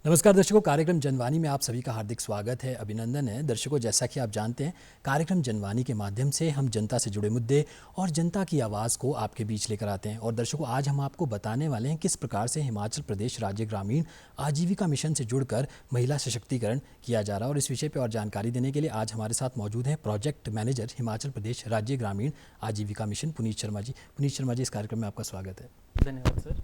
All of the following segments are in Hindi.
नमस्कार दर्शकों, कार्यक्रम जनवाणी में आप सभी का हार्दिक स्वागत है, अभिनंदन है। दर्शकों, जैसा कि आप जानते हैं, कार्यक्रम जनवाणी के माध्यम से हम जनता से जुड़े मुद्दे और जनता की आवाज़ को आपके बीच लेकर आते हैं। और दर्शकों, आज हम आपको बताने वाले हैं किस प्रकार से हिमाचल प्रदेश राज्य ग्रामीण आजीविका मिशन से जुड़कर महिला सशक्तिकरण किया जा रहा है। और इस विषय पर और जानकारी देने के लिए आज हमारे साथ मौजूद हैं प्रोजेक्ट मैनेजर हिमाचल प्रदेश राज्य ग्रामीण आजीविका मिशन पुनीत शर्मा जी। पुनीत शर्मा जी, इस कार्यक्रम में आपका स्वागत है। धन्यवाद सर।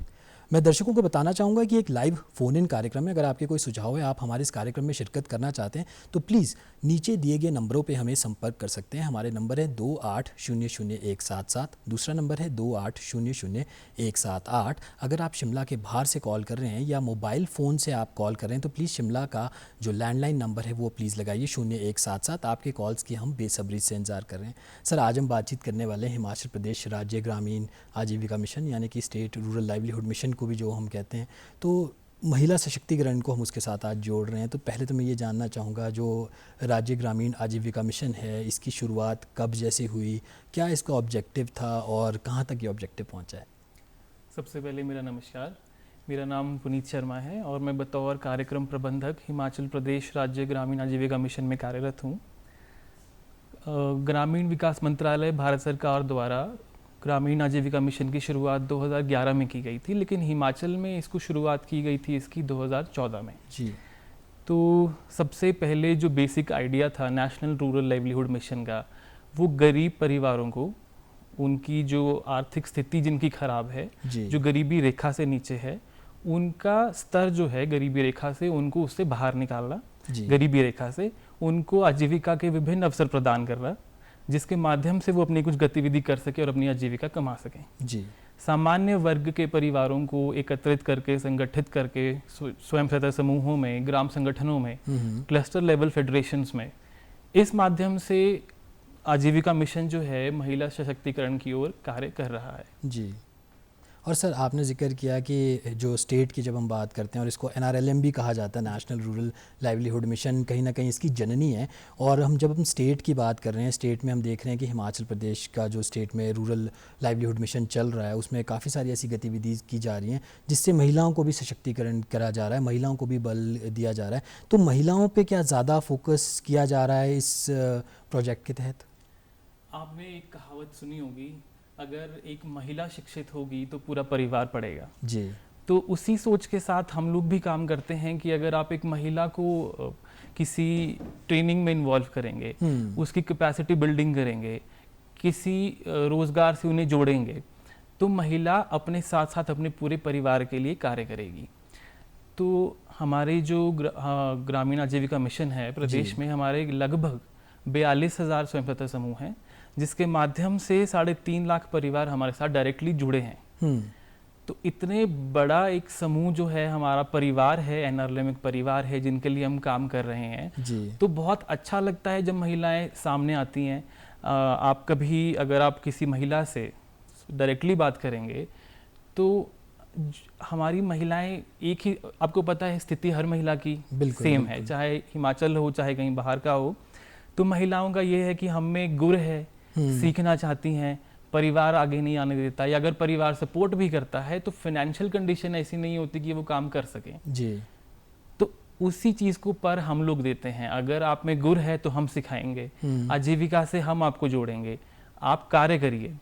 मैं दर्शकों को बताना चाहूँगा कि एक लाइव फ़ोन इन कार्यक्रम है। अगर आपके कोई सुझाव है, आप हमारे इस कार्यक्रम में शिरकत करना चाहते हैं तो प्लीज़ नीचे दिए गए नंबरों पे हमें संपर्क कर सकते हैं। हमारे नंबर है 28000177, दूसरा नंबर है 28000178। अगर आप शिमला के बाहर से कॉल कर रहे हैं या मोबाइल फ़ोन से आप कॉल कर रहे हैं तो प्लीज़ शिमला का जो लैंडलाइन नंबर है वो प्लीज़ लगाइए 0177। आपके कॉल्स की हम बेसब्री से इंतज़ार कर रहे हैं। सर, आज हम बातचीत करने वाले हैं हिमाचल प्रदेश राज्य ग्रामीण आजीविका मिशन यानी कि स्टेट रूरल लाइवलीहुड मिशन को भी जो हम कहते हैं, तो महिला सशक्तिकरण को हम उसके साथ आज जोड़ रहे हैं। तो पहले तो मैं ये जानना चाहूँगा, जो राज्य ग्रामीण आजीविका मिशन है, इसकी शुरुआत कब जैसे हुई, क्या इसका ऑब्जेक्टिव था और कहाँ तक ये ऑब्जेक्टिव पहुँचा है? सबसे पहले मेरा नमस्कार। मेरा नाम पुनीत शर्मा है और मैं बतौर कार्यक्रम प्रबंधक हिमाचल प्रदेश राज्य ग्रामीण आजीविका मिशन में कार्यरत हूँ। ग्रामीण विकास मंत्रालय भारत सरकार द्वारा ग्रामीण आजीविका मिशन की शुरुआत 2011 में की गई थी, लेकिन हिमाचल में इसको शुरुआत की गई थी इसकी 2014 में जी। तो सबसे पहले जो बेसिक आइडिया था नेशनल रूरल लाइवलीहुड मिशन का, वो गरीब परिवारों को, उनकी जो आर्थिक स्थिति जिनकी ख़राब है, जो गरीबी रेखा से नीचे है, उनका स्तर जो है गरीबी रेखा से, उनको उससे बाहर निकालना, गरीबी रेखा से उनको आजीविका के विभिन्न अवसर प्रदान करना, जिसके माध्यम से वो अपनी कुछ गतिविधि कर सके और अपनी आजीविका कमा सकें। जी। सामान्य वर्ग के परिवारों को एकत्रित करके, संगठित करके स्वयं सहायता समूहों में, ग्राम संगठनों में, क्लस्टर लेवल फेडरेशंस में, इस माध्यम से आजीविका मिशन जो है महिला सशक्तिकरण की ओर कार्य कर रहा है। जी। और सर, आपने जिक्र किया कि जो स्टेट की जब हम बात करते हैं, और इसको NRLM भी कहा जाता है, नेशनल रूरल लाइवलीहुड मिशन, कहीं ना कहीं इसकी जननी है। और जब हम स्टेट की बात कर रहे हैं, स्टेट में हम देख रहे हैं कि हिमाचल प्रदेश का जो स्टेट में रूरल लाइवलीहुड मिशन चल रहा है, उसमें काफ़ी सारी ऐसी गतिविधि की जा रही हैं जिससे महिलाओं को भी सशक्तिकरण करा जा रहा है, महिलाओं को भी बल दिया जा रहा है। तो महिलाओं पर क्या ज़्यादा फोकस किया जा रहा है इस प्रोजेक्ट के तहत? आपने एक कहावत सुनी होगी, अगर एक महिला शिक्षित होगी तो पूरा परिवार पढ़ेगा। जी। तो उसी सोच के साथ हम लोग भी काम करते हैं कि अगर आप एक महिला को किसी ट्रेनिंग में इन्वॉल्व करेंगे, उसकी कैपेसिटी बिल्डिंग करेंगे, किसी रोजगार से उन्हें जोड़ेंगे, तो महिला अपने साथ साथ अपने पूरे परिवार के लिए कार्य करेगी। तो हमारे जो ग्रामीण आजीविका मिशन है प्रदेश में, हमारे लगभग 42,000 स्वयं सहायता समूह हैं, जिसके माध्यम से 3.5 लाख परिवार हमारे साथ डायरेक्टली जुड़े हैं। तो इतने बड़ा एक समूह जो है हमारा परिवार है, NRLM एक परिवार है जिनके लिए हम काम कर रहे हैं जी। तो बहुत अच्छा लगता है जब महिलाएं सामने आती हैं। आप कभी अगर आप किसी महिला से डायरेक्टली बात करेंगे तो हमारी महिलाएं, एक ही, आपको पता है स्थिति हर महिला की सेम है, चाहे हिमाचल हो चाहे कहीं बाहर का हो। तो महिलाओं का ये है कि हम में गुर है, सीखना चाहती हैं, परिवार आगे नहीं आने देता, या अगर परिवार सपोर्ट भी करता है तो फाइनेंशियल कंडीशन ऐसी नहीं होती कि वो काम कर सके जी। तो उसी चीज को पर हम लोग देते हैं, अगर आप में गुर है तो हम सिखाएंगे, आजीविका से हम आपको जोड़ेंगे, आप कार्य करिए।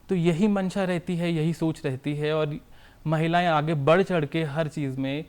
तो यही मंशा रहती है, यही सोच रहती है, और महिलाएं आगे बढ़ चढ़ के हर चीज में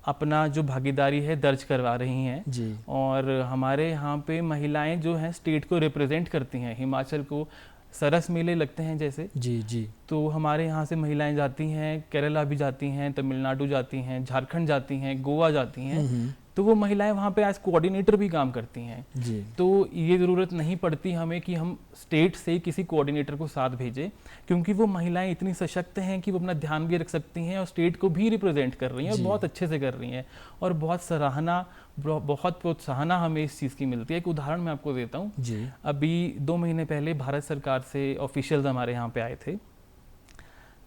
अपना जो भागीदारी है दर्ज करवा रही हैं जी। और हमारे यहाँ पे महिलाएं जो हैं स्टेट को रिप्रेजेंट करती हैं। हिमाचल को सरस मेले लगते हैं जैसे जी जी, तो हमारे यहाँ से महिलाएं जाती हैं, केरला भी जाती हैं, तमिलनाडु जाती हैं, झारखंड जाती हैं, गोवा जाती हैं, तो वो महिलाएं वहाँ पे एज कोऑर्डिनेटर भी काम करती हैं जी। तो ये ज़रूरत नहीं पड़ती हमें कि हम स्टेट से किसी कोऑर्डिनेटर को साथ भेजें, क्योंकि वो महिलाएं इतनी सशक्त हैं कि वो अपना ध्यान भी रख सकती हैं और स्टेट को भी रिप्रेजेंट कर रही हैं और बहुत अच्छे से कर रही हैं, और बहुत सराहना, बहुत प्रोत्साहना हमें इस चीज़ की मिलती है। एक उदाहरण मैं आपको देता हूँ जी। अभी 2 महीने पहले भारत सरकार से ऑफिशियल्स हमारे यहाँ पे आए थे,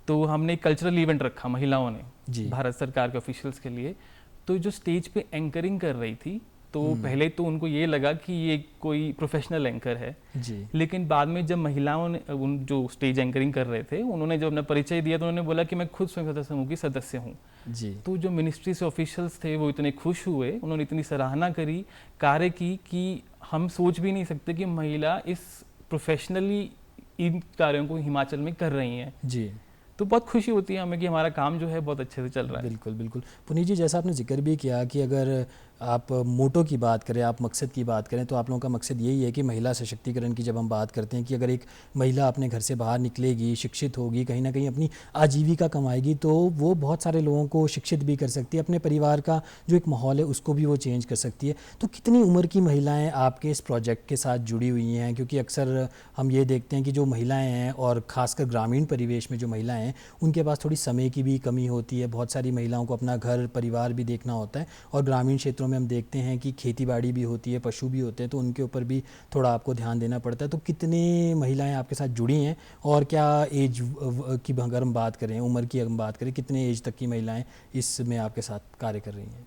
तो हमने कल्चरल इवेंट रखा महिलाओं ने भारत सरकार के ऑफिशियल्स के लिए। तो जो स्टेज पे एंकरिंग कर रही थी तो पहले तो उनको ये लगा कि ये कोई प्रोफेशनल एंकर है जी लेकिन बाद में जब महिलाओं ने उन जो स्टेज एंकरिंग कर रहे थे उन्होंने जब अपना परिचय दिया तो उन्होंने बोला कि मैं खुद स्वयं सहायता समूह की सदस्य हूँ। जी तो जो मिनिस्ट्री से ऑफिशियल्स थे वो इतने खुश हुए, उन्होंने इतनी सराहना करी कार्य की कि हम सोच भी नहीं सकते कि महिला इस प्रोफेशनली इन कार्यों को हिमाचल में कर रही हैं। जी तो बहुत खुशी होती है हमें कि हमारा काम जो है बहुत अच्छे से चल रहा है। बिल्कुल बिल्कुल। पुनीत जी, जैसा आपने जिक्र भी किया कि अगर आप मोटो की बात करें, आप मकसद की बात करें, तो आप लोगों का मकसद यही है कि महिला सशक्तिकरण की जब हम बात करते हैं कि अगर एक महिला अपने घर से बाहर निकलेगी, शिक्षित होगी, कहीं ना कहीं अपनी आजीविका कमाएगी, तो वो बहुत सारे लोगों को शिक्षित भी कर सकती है, अपने परिवार का जो एक माहौल है उसको भी वो चेंज कर सकती है। तो कितनी उम्र की महिलाएं आपके इस प्रोजेक्ट के साथ जुड़ी हुई हैं? क्योंकि अक्सर हम ये देखते हैं कि जो महिलाएं हैं और ख़ासकर ग्रामीण परिवेश में जो महिलाएं हैं उनके पास थोड़ी समय की भी कमी होती है। बहुत सारी महिलाओं को अपना घर परिवार भी देखना होता है और ग्रामीण क्षेत्रों में हम देखते हैं कि खेती बाड़ी भी होती है, पशु भी होते हैं, तो उनके ऊपर भी थोड़ा आपको ध्यान देना पड़ता है। तो कितने महिलाएं आपके साथ जुड़ी हैं और क्या एज की अगर हम बात करें, उम्र की हम बात करें, कितने एज तक की महिलाएं इसमें आपके साथ कार्य कर रही हैं?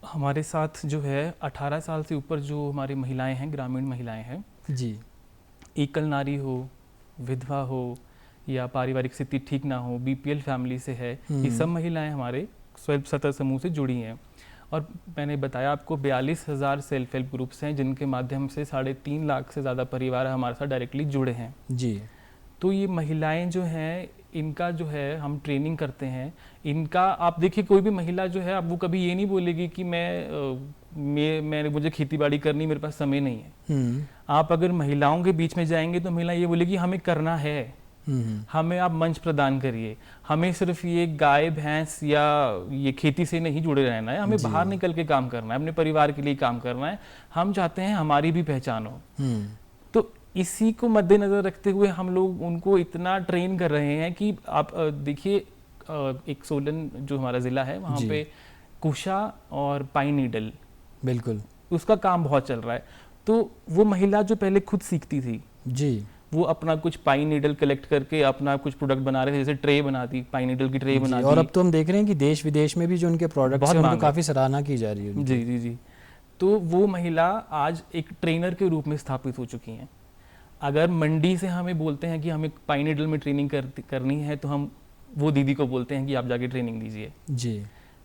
हमारे साथ जो है 18 साल से ऊपर जो हमारी महिलाएं हैं, ग्रामीण महिलाएं हैं, जी एकल नारी हो, विधवा हो या पारिवारिक स्थिति ठीक ना हो, बीपीएल फैमिली से है, ये सब महिलाएं हमारे स्वयं सहायता समूह से जुड़ी हैं। और मैंने बताया आपको 42,000 सेल्फ हेल्प ग्रुप्स हैं जिनके माध्यम से 3.5 लाख से ज़्यादा परिवार हमारे साथ डायरेक्टली जुड़े हैं। जी। तो ये महिलाएं जो हैं इनका जो है हम ट्रेनिंग करते हैं। इनका आप देखिए कोई भी महिला जो है अब वो कभी ये नहीं बोलेगी कि मैं मुझे खेती बाड़ी करनी, मेरे पास समय नहीं है। आप अगर महिलाओं के बीच में जाएंगे तो महिला ये बोलेगी हमें करना है, हमें आप मंच प्रदान करिए, हमें सिर्फ ये गाय भैंस या ये खेती से नहीं जुड़े रहना है, हमें बाहर निकल के काम करना है, अपने परिवार के लिए काम करना है, हम चाहते हैं हमारी भी पहचान हो। तो इसी को मद्देनजर रखते हुए हम लोग उनको इतना ट्रेन कर रहे हैं कि आप देखिए एक सोलन जो हमारा ज़िला है वहाँ पे कुशा और पाइन नीडल, बिल्कुल उसका काम बहुत चल रहा है। तो वो महिला जो पहले खुद सीखती थी जी, वो अपना कुछ पाइन नीडल कलेक्ट करके अपना कुछ प्रोडक्ट बना रहे थे, जैसे ट्रे बना दी, पाइन नीडल की ट्रे बना दी। और अब तो हम देख रहे हैं कि देश विदेश में भी जो उनके प्रोडक्ट्स हैं उनको काफ़ी सराहना की जा रही है। जी जी जी। तो वो महिला आज एक ट्रेनर के रूप में स्थापित हो चुकी हैं। अगर मंडी से हमें बोलते हैं कि हमें पाइन नीडल में ट्रेनिंग करनी है तो हम वो दीदी को बोलते हैं कि आप जाके ट्रेनिंग दीजिए जी।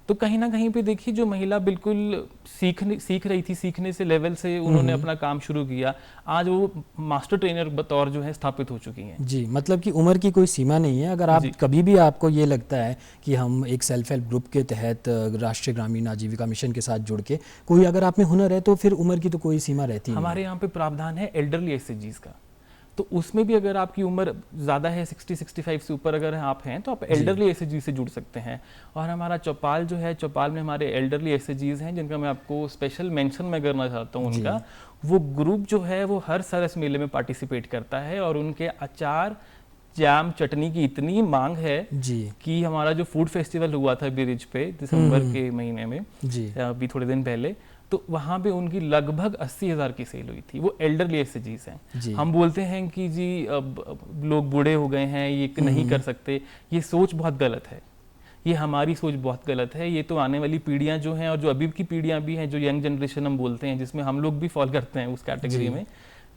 तो कहीं ना कहीं पे देखिए जो महिला बिल्कुल सीख रही थी, सीखने से लेवल से उन्होंने अपना काम शुरू किया, आज वो मास्टर ट्रेनर बतौर जो है स्थापित हो चुकी हैं जी। मतलब कि उम्र की कोई सीमा नहीं है। अगर आप कभी भी आपको ये लगता है कि हम एक सेल्फ हेल्प ग्रुप के तहत राष्ट्रीय ग्रामीण आजीविका मिशन के साथ जुड़ के कोई अगर आप में हुनर है तो फिर उम्र की तो कोई सीमा रहती नहीं। हमारे यहाँ पे प्रावधान है एल्डरली एसएचजीज का, तो उसमें भी अगर आपकी उम्र ज़्यादा है 60-65 से ऊपर अगर आप हैं तो आप एल्डरली एसएचजी से जुड़ सकते हैं। और हमारा चौपाल जो है, चौपाल में हमारे एल्डरली एसएचजीज हैं जिनका मैं आपको स्पेशल मेंशन मैं करना चाहता हूँ। उनका वो ग्रुप जो है वो हर सरस मेले में पार्टिसिपेट करता है और उनके अचार जाम चटनी की इतनी मांग है जी कि हमारा जो फूड फेस्टिवल हुआ था ब्रिज पे दिसंबर के महीने में जी अभी थोड़े दिन पहले, तो वहाँ पे उनकी लगभग 80,000 की सेल हुई थी। वो एल्डरली एसएचजीज हैं। हम बोलते हैं कि जी अब लोग बूढ़े हो गए हैं, ये नहीं कर सकते, ये सोच बहुत गलत है, ये हमारी सोच बहुत गलत है। ये तो आने वाली पीढ़ियाँ जो हैं और जो अभी की पीढ़ियाँ भी हैं, जो यंग जनरेशन हम बोलते हैं, जिसमें हम लोग भी फॉल करते हैं उस कैटेगरी में,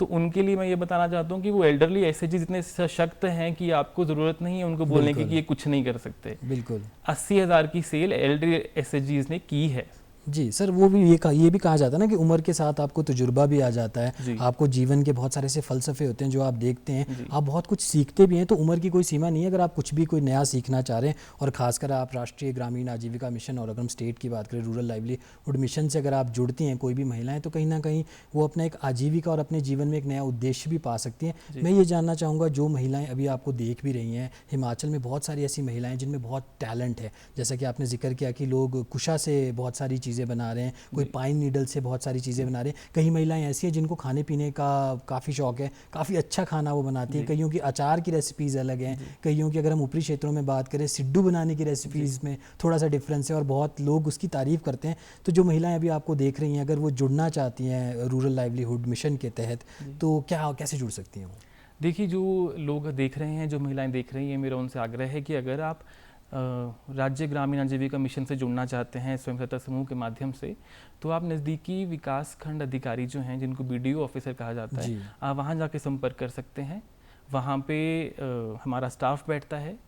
तो उनके लिए मैं ये बताना चाहता हूँ कि वो एल्डरली एसएचजीज इतने सशक्त हैं कि आपको ज़रूरत नहीं है उनको बोलने की कि ये कुछ नहीं कर सकते। बिल्कुल 80,000 की सेल एल्डरली एसएचजीज ने की है जी। सर वो भी ये भी कहा जाता है ना कि उम्र के साथ आपको तजुर्बा भी आ जाता है, आपको जीवन के बहुत सारे से फलसफे होते हैं जो आप देखते हैं, आप बहुत कुछ सीखते भी हैं। तो उम्र की कोई सीमा नहीं है अगर आप कुछ भी कोई नया सीखना चाह रहे हैं। और ख़ासकर आप राष्ट्रीय ग्रामीण आजीविका मिशन और अगर हम स्टेट की बात करें रूरल लाइवलीहुड मिशन से अगर आप जुड़ती हैं कोई भी महिलाएं, तो कहीं ना कहीं वो अपना एक आजीविका और अपने जीवन में एक नया उद्देश्य भी पा सकती हैं। मैं ये जानना चाहूँगा, जो महिलाएँ अभी आपको देख भी रही हैं, हिमाचल में बहुत सारी ऐसी महिलाएँ जिनमें बहुत टैलेंट है, जैसा कि आपने जिक्र किया कि लोग कुशा से बहुत सारी चीज़ें बना रहे हैं, कोई पाइन नीडल से बहुत सारी चीज़ें बना रहे हैं, कई महिलाएं ऐसी हैं जिनको खाने पीने का काफ़ी शौक है, काफ़ी अच्छा खाना वो बनाती हैं, कईयों की अचार की रेसिपीज़ अलग हैं, कईयों की अगर हम ऊपरी क्षेत्रों में बात करें सिड्डू बनाने की रेसिपीज़ में थोड़ा सा डिफरेंस है और बहुत लोग उसकी तारीफ़ करते हैं। तो जो महिलाएं अभी आपको देख रही हैं, अगर वो जुड़ना चाहती हैं रूरल लाइवलीहुड मिशन के तहत, तो कैसे जुड़ सकती हैं वो? देखिए जो लोग देख रहे हैं, जो महिलाएं देख रही हैं, मेरा उनसे आग्रह है कि अगर आप राज्य ग्रामीण आजीविका मिशन से जुड़ना चाहते हैं स्वयं सहायता समूह के माध्यम से, तो आप नज़दीकी विकास खंड अधिकारी जो हैं, जिनको BDO ऑफिसर कहा जाता है, आप वहाँ जाके संपर्क कर सकते हैं। वहाँ पे हमारा स्टाफ बैठता है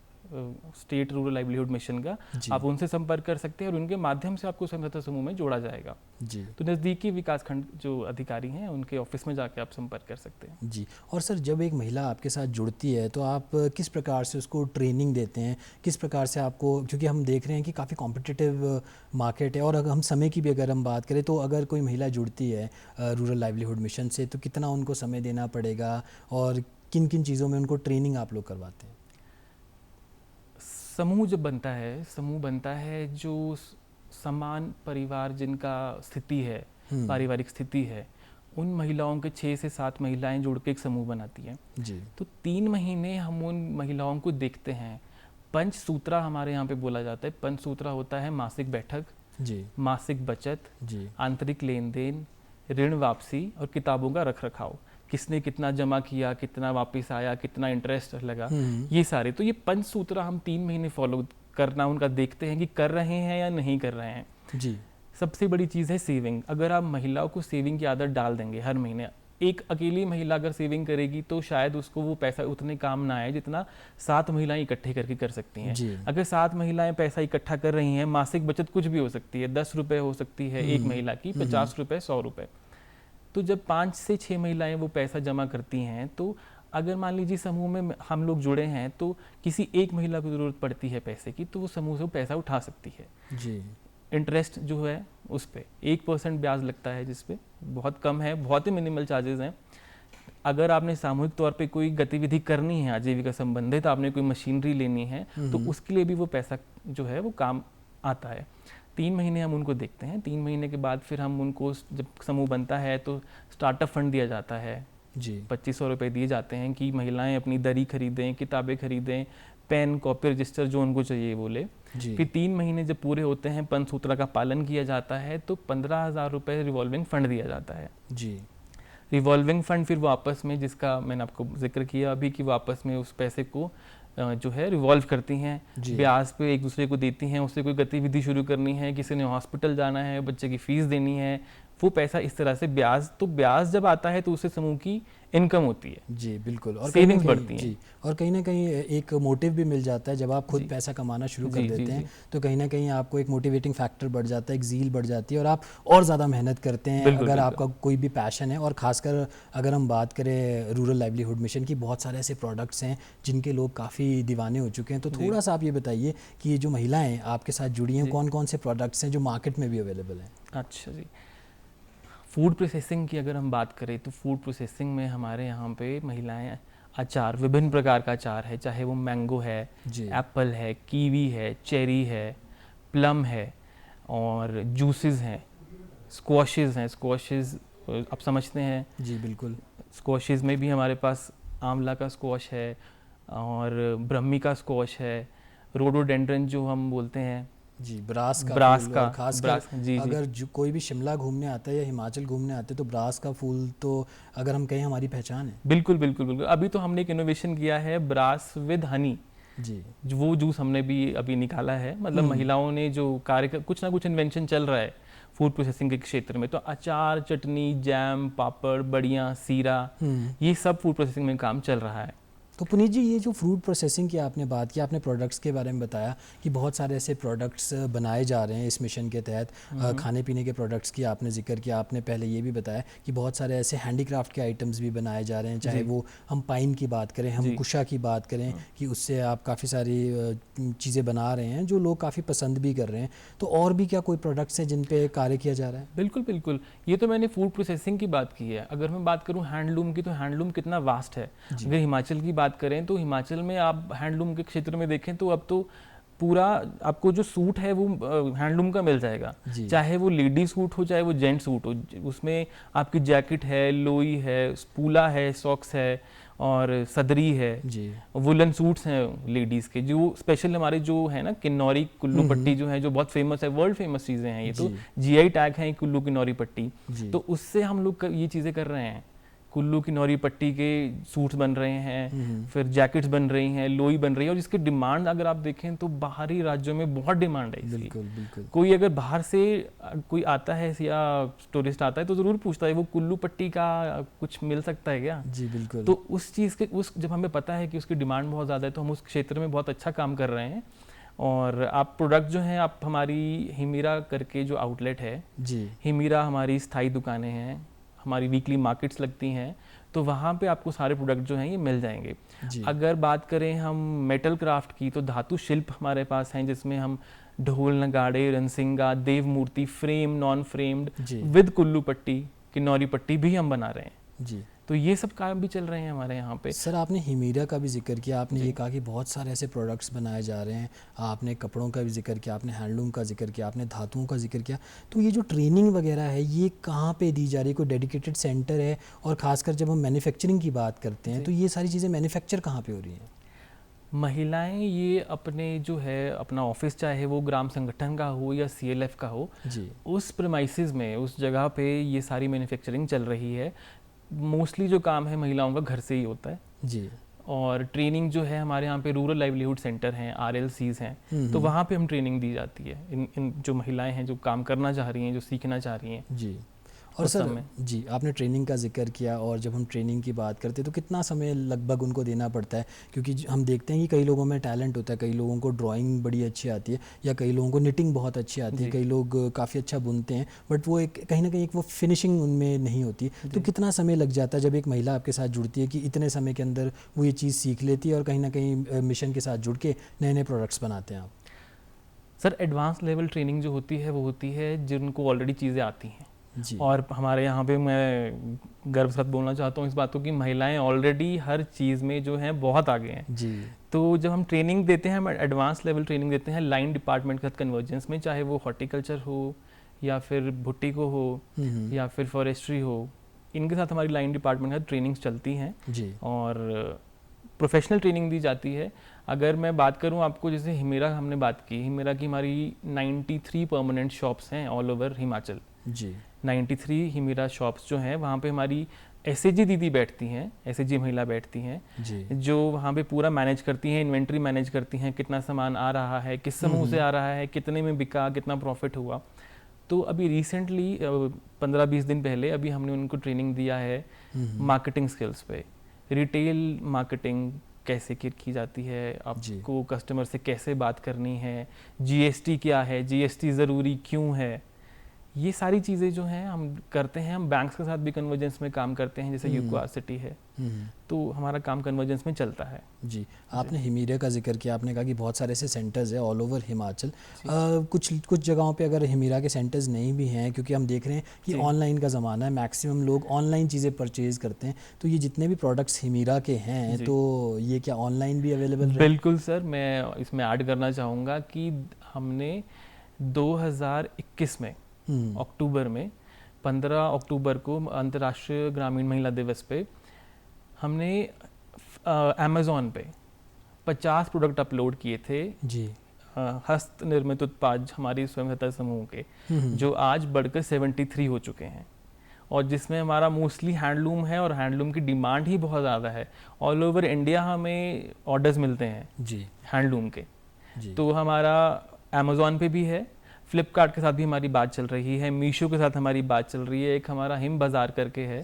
स्टेट रूरल लाइवलीहुड मिशन का, आप उनसे संपर्क कर सकते हैं और उनके माध्यम से आपको स्वयं सहायता समूह में जोड़ा जाएगा जी। तो नज़दीकी विकास खंड जो अधिकारी हैं उनके ऑफिस में जाके आप संपर्क कर सकते हैं जी। और सर, जब एक महिला आपके साथ जुड़ती है तो आप किस प्रकार से उसको ट्रेनिंग देते हैं, किस प्रकार से आपको, क्योंकि हम देख रहे हैं कि काफ़ी कॉम्पिटिटिव मार्केट है, और अगर हम समय की भी अगर हम बात करें तो अगर कोई महिला जुड़ती है रूरल लाइवलीहुड मिशन से तो कितना उनको समय देना पड़ेगा और किन किन चीज़ों में उनको ट्रेनिंग आप लोग करवाते हैं? समूह जब बनता है, समूह बनता है जो समान परिवार जिनका स्थिति है, पारिवारिक स्थिति है, उन महिलाओं के 6 से 7 महिलाएं जुड़ के एक समूह बनाती हैं जी। तो 3 महीने हम उन महिलाओं को देखते हैं। पंचसूत्रा हमारे यहाँ पे बोला जाता है। पंचसूत्रा होता है मासिक बैठक जी, मासिक बचत जी, आंतरिक लेन देन, ऋण वापसी और किताबों का रख रखाव। किसने कितना जमा किया, कितना वापस आया, कितना इंटरेस्ट लगा, ये सारे। तो ये पंचसूत्र हम 3 महीने फॉलो करना उनका देखते हैं कि कर रहे हैं या नहीं कर रहे हैं जी। सबसे बड़ी चीज़ है सेविंग। अगर आप महिलाओं को सेविंग की आदत डाल देंगे हर महीने, एक अकेली महिला अगर सेविंग करेगी तो शायद उसको वो पैसा उतने काम ना आए जितना 7 महिलाएं इकट्ठे करके कर सकती हैं। अगर 7 महिलाएं पैसा इकट्ठा कर रही हैं, मासिक बचत कुछ भी हो सकती है, 10 रुपए हो सकती है एक महिला की, 50 रुपए, 100 रुपए। तो जब 5 से 6 महिलाएं वो पैसा जमा करती हैं, तो अगर मान लीजिए समूह में हम लोग जुड़े हैं तो किसी एक महिला को ज़रूरत पड़ती है पैसे की, तो वो समूह से पैसा उठा सकती है जी। इंटरेस्ट जो है उस पर 1% ब्याज लगता है, जिस पे बहुत कम है, बहुत ही मिनिमल चार्जेस हैं। अगर आपने सामूहिक तौर पे कोई गतिविधि करनी है आजीविका संबंधित, आपने कोई मशीनरी लेनी है तो उसके लिए भी वो पैसा जो है वो काम आता है। 3 महीने हम उनको देखते हैं। 3 महीने के बाद फिर हम उनको, जब समूह बनता है तो स्टार्टअप फंड दिया जाता है जी। 2500 रुपये दिए जाते हैं कि महिलाएं अपनी दरी खरीदें, किताबें खरीदें, पेन, कॉपी, रजिस्टर जो उनको चाहिए वो ले। फिर 3 महीने जब पूरे होते हैं, पंचसूत्रा का पालन किया जाता है, तो 15,000 रुपये रिवॉल्विंग फंड दिया जाता है जी। रिवॉल्विंग फंड फिर वो आपस में, जिसका मैंने आपको जिक्र किया अभी, कि वो आपस में उस पैसे को जो है रिवॉल्व करती हैं, ब्याज पे एक दूसरे को देती हैं। उससे कोई गतिविधि शुरू करनी है, किसी ने हॉस्पिटल जाना है, बच्चे की फीस देनी है, वो पैसा इस तरह से ब्याज, तो ब्याज जब आता है तो उससे समूह की इनकम होती है जी। बिल्कुल। और सेविंग्स बढ़ती हैं और कहीं ना कहीं एक मोटिव भी मिल जाता है जब आप खुद पैसा कमाना शुरू कर देते हैं, तो कहीं ना कहीं आपको एक मोटिवेटिंग फैक्टर बढ़ जाता है, एक ज़ील बढ़ जाती है और आप और ज़्यादा मेहनत करते हैं अगर आपका कोई भी पैशन है। और ख़ासकर अगर हम बात करें रूरल लाइवलीहुड मिशन की, बहुत सारे ऐसे प्रोडक्ट्स हैं जिनके लोग काफ़ी दीवाने हो चुके हैं। तो थोड़ा सा आप ये बताइए कि ये जो महिलाएँ आपके साथ जुड़ी हैं, कौन कौन से प्रोडक्ट्स हैं जो मार्केट में भी अवेलेबल हैं? अच्छा जी, फूड प्रोसेसिंग की अगर हम बात करें तो फूड प्रोसेसिंग में हमारे यहाँ पे महिलाएं अचार, विभिन्न प्रकार का अचार है, चाहे वो मैंगो है, एप्पल है, कीवी है, चेरी है, प्लम है, और जूसेस हैं, स्क्वॉशेस हैं। स्क्वॉशेस आप समझते हैं जी। बिल्कुल। स्क्वॉशेस में भी हमारे पास आंवला का स्क्वॉश है और ब्रह्मी का स्क्वॉश है, रोडोडेंड्रन जो हम बोलते हैं जी, ब्रास का खासकर जी, अगर जो कोई भी शिमला घूमने आता है या हिमाचल घूमने आते हैं तो ब्रास का फूल तो अगर हम कहें हमारी पहचान है। बिल्कुल बिल्कुल बिल्कुल। अभी तो हमने एक इनोवेशन किया है, ब्रास विद हनी जी, वो जूस हमने भी अभी निकाला है। मतलब महिलाओं ने जो कार्य, कुछ ना कुछ इन्वेंशन चल रहा है फूड प्रोसेसिंग के क्षेत्र में। तो अचार, चटनी, जैम, पापड़, बड़ियाँ, सीरा, ये सब फूड प्रोसेसिंग में काम चल रहा है। तो पुनीत जी, ये जो फूड प्रोसेसिंग की आपने बात की, आपने प्रोडक्ट्स के बारे में बताया कि बहुत सारे ऐसे प्रोडक्ट्स बनाए जा रहे हैं इस मिशन के तहत। खाने पीने के प्रोडक्ट्स की आपने जिक्र किया, आपने पहले ये भी बताया कि बहुत सारे ऐसे हैंडीक्राफ्ट के आइटम्स भी बनाए जा रहे हैं, चाहे वो हम पाइन की बात करें, हम कुशा की बात करें कि उससे आप काफ़ी सारी चीज़ें बना रहे हैं जो लोग काफ़ी पसंद भी कर रहे हैं। तो और भी क्या कोई प्रोडक्ट्स हैं जिन पर कार्य किया जा रहा है? बिल्कुल बिल्कुल, ये तो मैंने फूड प्रोसेसिंग की बात की है। अगर मैं बात करूँ हैंडलूम की, तो हैंडलूम कितना वास्ट है। अगर हिमाचल की बात करें तो हिमाचल में आप हैंडलूम के क्षेत्र में देखें तो अब तो पूरा आपको जो सूट है वो हैंडलूम का मिल जाएगा, चाहे वो लेडी सूट हो, चाहे वो जेंट सूट हो। उसमें आपकी जैकेट है, लोई है, स्पूला है, सॉक्स है और सदरी है जी। वुलन सूट्स हैं लेडीज़ के, जो स्पेशल हमारे जो है ना किन्नौरी कुल्लू पट्टी जो है, जो बहुत फेमस है, वर्ल्ड फेमस चीज़ें हैं ये। तो GI टैग है कुल्लू किन्नौरी पट्टी। तो उससे हम लोग ये चीज़ें कर रहे हैं कुल्लू किन्नौरी पट्टी के सूट्स बन रहे हैं, फिर जैकेट्स बन रही हैं, लोई बन रही है, और जिसकी डिमांड अगर आप देखें तो बाहरी राज्यों में बहुत डिमांड है इसकी। बिल्कुल बिल्कुल। कोई अगर बाहर से कोई आता है या टूरिस्ट आता है तो ज़रूर पूछता है वो कुल्लू पट्टी का कुछ मिल सकता है क्या। जी बिल्कुल। तो उस चीज़ के जब हमें पता है कि उसकी डिमांड बहुत ज़्यादा है तो हम उस क्षेत्र में बहुत अच्छा काम कर रहे हैं। और आप प्रोडक्ट जो हैं, आप हमारी हिमीरा करके जो आउटलेट है जी, हिमीरा, हमारी स्थायी दुकानें हैं, हमारी वीकली मार्केट्स लगती हैं, तो वहाँ पे आपको सारे प्रोडक्ट जो हैं ये मिल जाएंगे। जी। अगर बात करें हम मेटल क्राफ्ट की, तो धातु शिल्प हमारे पास हैं जिसमें हम ढोल, नगाड़े, रणसिंगा, देव मूर्ति, फ्रेम, नॉन फ्रेम्ड जी विद कुल्लू पट्टी, किन्नौरी पट्टी भी हम बना रहे हैं। जी। तो ये सब काम भी चल रहे हैं हमारे यहाँ पे। सर आपने हिमीरा का भी जिक्र किया, आपने ये कहा कि बहुत सारे ऐसे प्रोडक्ट्स बनाए जा रहे हैं, आपने कपड़ों का भी जिक्र किया, आपने हैंडलूम का जिक्र किया, आपने धातुओं का जिक्र किया। तो ये जो ट्रेनिंग वगैरह है ये कहाँ पे दी जा रही है? कोई डेडिकेटेड सेंटर है? और ख़ासकर जब हम मैन्युफैक्चरिंग की बात करते हैं तो ये सारी चीज़ें मैन्युफैक्चर कहाँ पे हो रही हैं? महिलाएं ये अपने जो है अपना ऑफिस, चाहे वो ग्राम संगठन का हो या CLF का हो, जी उस प्रेमाइसिस में, उस जगह पे ये सारी मैन्युफैक्चरिंग चल रही है। मोस्टली जो काम है महिलाओं का घर से ही होता है। जी। और ट्रेनिंग जो है हमारे यहाँ पे रूरल लाइवलीहुड सेंटर हैं, RLCs हैं, तो वहाँ पे हम ट्रेनिंग दी जाती है इन जो महिलाएं हैं जो काम करना चाह रही हैं, जो सीखना चाह रही हैं। जी। और उस सर समय। जी आपने ट्रेनिंग का जिक्र किया, और जब हम ट्रेनिंग की बात करते हैं तो कितना समय लगभग उनको देना पड़ता है? क्योंकि हम देखते हैं कि कई लोगों में टैलेंट होता है, कई लोगों को ड्राइंग बड़ी अच्छी आती है, या कई लोगों को निटिंग बहुत अच्छी आती है, कई लोग काफ़ी अच्छा बुनते हैं, बट वो एक कहीं ना कहीं एक वो फिनिशिंग उनमें नहीं होती। तो कितना समय लग जाता है जब एक महिला आपके साथ जुड़ती है कि इतने समय के अंदर वो ये चीज़ सीख लेती है और कहीं ना कहीं मिशन के साथ जुड़ के नए नए प्रोडक्ट्स बनाते हैं आप? सर एडवांस लेवल ट्रेनिंग जो होती है वो होती है जिनको ऑलरेडी चीज़ें आती हैं। जी। और हमारे यहाँ पे मैं गर्व से बोलना चाहता हूँ इस बात को कि महिलाएं ऑलरेडी हर चीज़ में जो हैं बहुत आगे हैं। जी। तो जब हम ट्रेनिंग देते हैं, हम एडवांस लेवल ट्रेनिंग देते हैं लाइन डिपार्टमेंट के साथ कन्वर्जेंस में, चाहे वो हॉर्टिकल्चर हो या फिर भुट्टी को हो या फिर फॉरेस्ट्री हो, इनके साथ हमारी लाइन डिपार्टमेंट के साथ ट्रेनिंग्स चलती हैं जी। और प्रोफेशनल ट्रेनिंग दी जाती है। अगर मैं बात करूं आपको, जैसे हिमेरा हमने बात की, हिमेरा की हमारी 93 परमानेंट शॉप्स हैं ऑल ओवर हिमाचल। जी। 93 हिमेरा शॉप्स जो हैं वहाँ पे हमारी SAG दीदी बैठती हैं, SAG महिला बैठती हैं, जी। जो वहाँ पे पूरा मैनेज करती हैं, इन्वेंट्री मैनेज करती हैं, कितना सामान आ रहा है, किस समूह से आ रहा है, कितने में बिका, कितना प्रॉफिट हुआ। तो अभी रिसेंटली 15-20 दिन पहले अभी हमने उनको ट्रेनिंग दिया है मार्केटिंग स्किल्स पे। रिटेल मार्केटिंग कैसे की जाती है, आपको कस्टमर से कैसे बात करनी है, GST क्या है, GST ज़रूरी क्यों है, ये सारी चीज़ें जो हैं हम करते हैं। हम बैंक्स के साथ भी कन्वर्जेंस में काम करते हैं, जैसे यूको सिटी है, तो हमारा काम कन्वर्जेंस में चलता है। जी। आपने हिमीरा का जिक्र किया, आपने कहा कि बहुत सारे ऐसे सेंटर्स हैं ऑल ओवर हिमाचल। कुछ जगहों पे अगर हिमीरा के सेंटर्स नहीं भी हैं, क्योंकि हम देख रहे हैं कि ऑनलाइन का ज़माना है, मैक्सिमम लोग ऑनलाइन चीज़ें परचेज़ करते हैं, तो ये जितने भी प्रोडक्ट्स हिमीरा के हैं तो ये क्या ऑनलाइन भी अवेलेबल है? बिल्कुल सर, मैं इसमें ऐड करना चाहूँगा कि हमने 2021 में अक्टूबर में 15 अक्टूबर को अंतर्राष्ट्रीय ग्रामीण महिला दिवस पे हमने अमेज़ॉन पे 50 प्रोडक्ट अपलोड किए थे जी। हस्त निर्मित उत्पाद हमारी स्वयं सहायता समूह के, जो आज बढ़कर 73 हो चुके हैं, और जिसमें हमारा मोस्टली हैंडलूम है, और हैंडलूम की डिमांड ही बहुत ज़्यादा है। ऑल ओवर इंडिया हमें ऑर्डर्स मिलते हैं जी हैंडलूम के। जी। तो हमारा अमेज़ॉन पे भी है, फ्लिपकार्ट के साथ भी हमारी बात चल रही है, मीशो के साथ हमारी बात चल रही है, एक हमारा हिम बाज़ार करके है,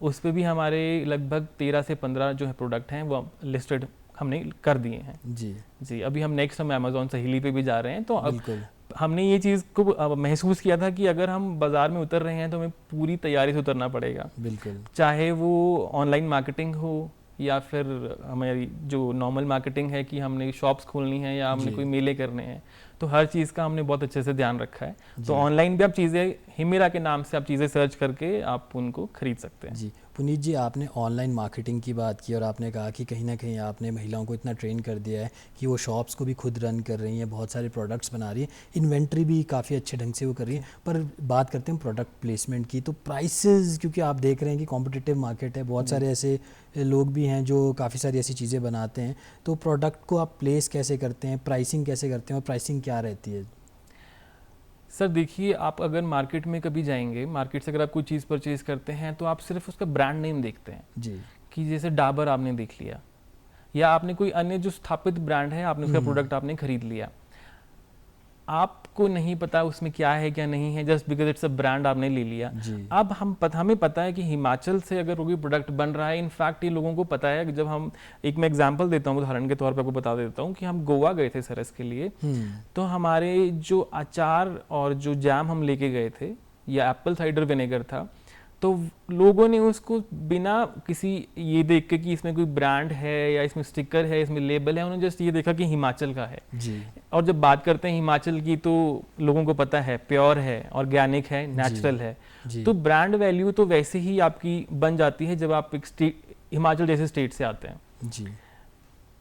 उस पे भी हमारे लगभग 13 से 15 जो है प्रोडक्ट हैं वो लिस्टेड हमने कर दिए हैं। जी जी। अभी हम नेक्स्ट हम अमेज़ॉन सहेली पे भी जा रहे हैं। तो अब बिल्कुल। हमने ये चीज़ को महसूस किया था कि अगर हम बाज़ार में उतर रहे हैं तो हमें पूरी तैयारी से उतरना पड़ेगा, बिल्कुल। चाहे वो ऑनलाइन मार्केटिंग हो या फिर हमारी जो नॉर्मल मार्केटिंग है कि हमने शॉप्स खोलनी है या हमने कोई मेले करने हैं, तो हर चीज़ का हमने बहुत अच्छे से ध्यान रखा है। तो ऑनलाइन भी आप चीज़ें हिमेरा के नाम से आप चीज़ें सर्च करके आप उनको खरीद सकते हैं। जी। पुनीत जी, आपने ऑनलाइन मार्केटिंग की बात की और आपने कहा कि कहीं ना कहीं आपने महिलाओं को इतना ट्रेन कर दिया है कि वो शॉप्स को भी खुद रन कर रही हैं, बहुत सारे प्रोडक्ट्स बना रही हैं, इन्वेंट्री भी काफ़ी अच्छे ढंग से वो कर रही है। पर बात करते हैं प्रोडक्ट प्लेसमेंट की, तो प्राइसेस, क्योंकि आप देख रहे हैं कि कॉम्पिटिटिव मार्केट है, बहुत सारे ऐसे लोग भी हैं जो काफ़ी सारी ऐसी चीज़ें बनाते हैं, तो प्रोडक्ट को आप प्लेस कैसे करते हैं, प्राइसिंग कैसे करते हैं और प्राइसिंग क्या रहती है? सर देखिए, आप अगर मार्केट में कभी जाएंगे, मार्केट से अगर आप कोई चीज़ परचेज करते हैं तो आप सिर्फ उसका ब्रांड नेम देखते हैं जी। कि जैसे डाबर आपने देख लिया, या आपने कोई अन्य जो स्थापित ब्रांड है आपने उसका प्रोडक्ट आपने खरीद लिया, आपको नहीं पता उसमें क्या है क्या नहीं है, just because it's a brand आपने ले लिया। अब हमें पता है कि हिमाचल से अगर कोई प्रोडक्ट बन रहा है, इनफैक्ट ये लोगों को पता है कि जब हम, एक मैं एग्जांपल देता हूँ, उदाहरण के तौर पर आपको बता देता हूँ कि हम गोवा गए थे सरस के लिए, तो हमारे जो अचार और जो जैम हम लेके गए थे, या एप्पल साइडर विनेगर था, तो लोगों ने उसको बिना किसी ये देख के कि इसमें कोई ब्रांड है या इसमें स्टिकर है, इसमें लेबल है, उन्होंने जस्ट ये देखा कि हिमाचल का है जी। और जब बात करते हैं हिमाचल की तो लोगों को पता है प्योर है, ऑर्गेनिक है, नेचुरल है। तो ब्रांड वैल्यू तो वैसे ही आपकी बन जाती है जब आप एक हिमाचल जैसे स्टेट से आते हैं। जी।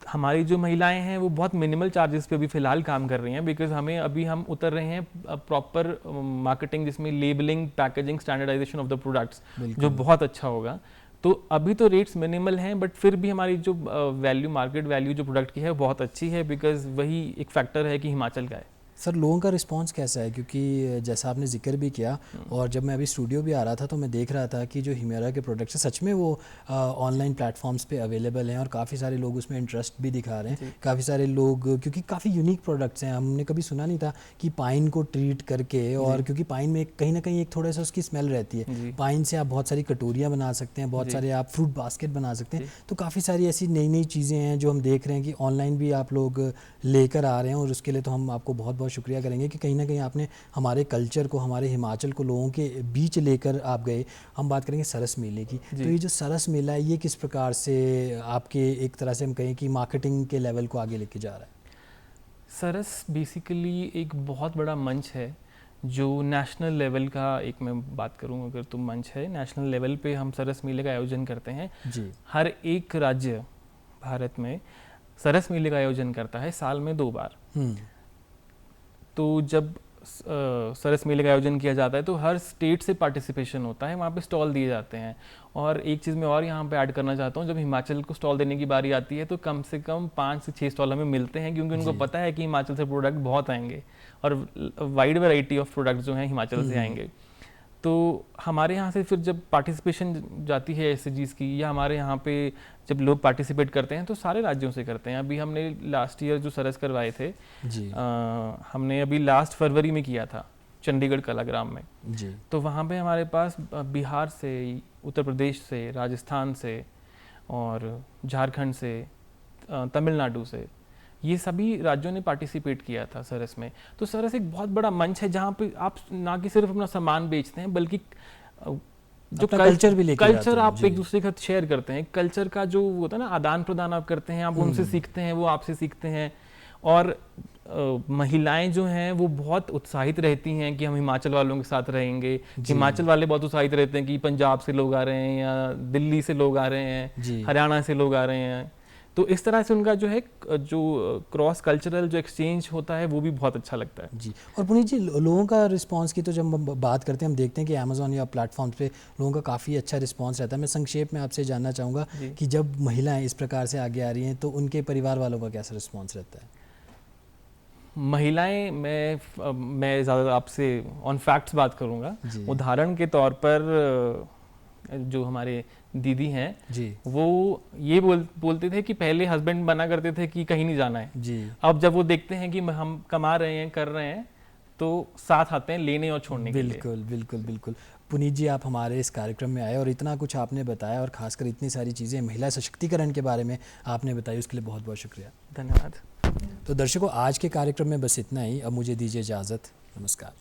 हमारी जो महिलाएं हैं वो बहुत मिनिमल चार्जेस पे अभी फिलहाल काम कर रही हैं, बिकॉज हम उतर रहे हैं प्रॉपर मार्केटिंग जिसमें labelling, packaging, standardisation of the products, जो बहुत अच्छा होगा। तो अभी तो रेट्स मिनिमल हैं, बट फिर भी हमारी जो वैल्यू, मार्केट वैल्यू जो प्रोडक्ट की है वो बहुत अच्छी है, बिकॉज वही एक फैक्टर है कि हिमाचल का है। सर लोगों का रिस्पांस कैसा है, क्योंकि जैसा आपने जिक्र भी किया, और जब मैं अभी स्टूडियो भी आ रहा था तो मैं देख रहा था कि जो हिमेरा के प्रोडक्ट्स हैं सच में वो ऑनलाइन प्लेटफॉर्म्स पे अवेलेबल हैं और काफ़ी सारे लोग उसमें इंटरेस्ट भी दिखा रहे हैं। काफ़ी सारे लोग, क्योंकि काफ़ी यूनिक प्रोडक्ट्स हैं, हमने कभी सुना नहीं था कि पाइन को ट्रीट करके, और क्योंकि पाइन में कहीं ना कहीं एक थोड़ा सा उसकी स्मेल रहती है, पाइन से आप बहुत सारी कटोरियाँ बना सकते हैं, बहुत सारे आप फ्रूट बास्केट बना सकते हैं। तो काफ़ी सारी ऐसी नई नई चीज़ें हैं जो हम देख रहे हैं कि ऑनलाइन भी आप लोग लेकर आ रहे हैं, और उसके लिए तो हम आपको बहुत बहुत शुक्रिया करेंगे कि कहीं ना कहीं आपने हमारे कल्चर को, हमारे हिमाचल को लोगों के बीच लेकर आप गए। हम बात करेंगे सरस मेले की, तो ये जो सरस मेला है ये किस प्रकार से आपके, एक तरह से हम कहें कि मार्केटिंग के लेवल को आगे लेके जा रहा है? सरस बेसिकली एक बहुत बड़ा मंच है जो नेशनल लेवल का, एक मैं बात करूं अगर तो मंच है, नेशनल लेवल पे हम सरस मेले का आयोजन करते हैं जी। हर एक राज्य भारत में सरस मेले का आयोजन करता है साल में 2 बार। तो जब सरस मेले का आयोजन किया जाता है तो हर स्टेट से पार्टिसिपेशन होता है, वहाँ पे स्टॉल दिए जाते हैं। और एक चीज़ मैं और यहाँ पे ऐड करना चाहता हूँ, जब हिमाचल को स्टॉल देने की बारी आती है तो कम से कम 5 से 6 स्टॉल हमें मिलते हैं, क्योंकि उनको पता है कि हिमाचल से प्रोडक्ट बहुत आएंगे और वाइड वैरायटी ऑफ प्रोडक्ट जो हैं हिमाचल से आएंगे। तो हमारे यहाँ से फिर जब पार्टिसिपेशन जाती है एसएजीज़ की, या हमारे यहाँ पे जब लोग पार्टिसिपेट करते हैं तो सारे राज्यों से करते हैं। अभी हमने लास्ट ईयर जो सरस करवाए थे जी। हमने अभी लास्ट फरवरी में किया था चंडीगढ़ कलाग्राम में जी। तो वहाँ पे हमारे पास बिहार से, उत्तर प्रदेश से, राजस्थान से और झारखंड से, तमिलनाडु से, ये सभी राज्यों ने पार्टिसिपेट किया था सरस में। तो सरस एक बहुत बड़ा मंच है जहाँ पे आप ना कि सिर्फ अपना सामान बेचते हैं, बल्कि जो कल्चर भी लेके कल्चर आप एक दूसरे के साथ शेयर करते हैं। कल्चर का जो होता है ना, आदान प्रदान आप करते हैं, आप उनसे सीखते हैं, वो आपसे सीखते हैं। और महिलाएं जो हैं वो बहुत उत्साहित रहती हैं कि हम हिमाचल वालों के साथ रहेंगे। हिमाचल वाले बहुत उत्साहित रहते हैं कि पंजाब से लोग आ रहे हैं, या दिल्ली से लोग आ रहे हैं, हरियाणा से लोग आ रहे हैं। तो इस तरह से उनका जो है, जो क्रॉस कल्चरल जो एक्सचेंज होता है वो भी बहुत अच्छा लगता है जी। और पुनीत जी, लोगों का रिस्पांस की तो जब हम बात करते हैं, हम देखते हैं कि अमेज़ॉन या प्लेटफॉर्म्स पे लोगों का काफ़ी अच्छा रिस्पांस रहता है। मैं संक्षेप में आपसे जानना चाहूँगा कि जब महिलाएं इस प्रकार से आगे आ रही हैं तो उनके परिवार वालों का कैसा रिस्पॉन्स रहता है? महिलाएं, मैं ज़्यादा आपसे ऑन फैक्ट्स बात करूँगा। उदाहरण के तौर पर जो हमारे दीदी हैं जी, वो ये बोलते थे कि पहले हस्बैंड मना करते थे कि कहीं नहीं जाना है जी। अब जब वो देखते हैं कि हम कमा रहे हैं, कर रहे हैं, तो साथ आते हैं लेने और छोड़ने के लिए। बिल्कुल बिल्कुल बिल्कुल। पुनीत जी, आप हमारे इस कार्यक्रम में आए और इतना कुछ आपने बताया, और खासकर इतनी सारी चीज़ें महिला सशक्तिकरण के बारे में आपने बताई, उसके लिए बहुत बहुत शुक्रिया। धन्यवाद। तो दर्शकों, आज के कार्यक्रम में बस इतना ही। अब मुझे दीजिए इजाज़त। नमस्कार।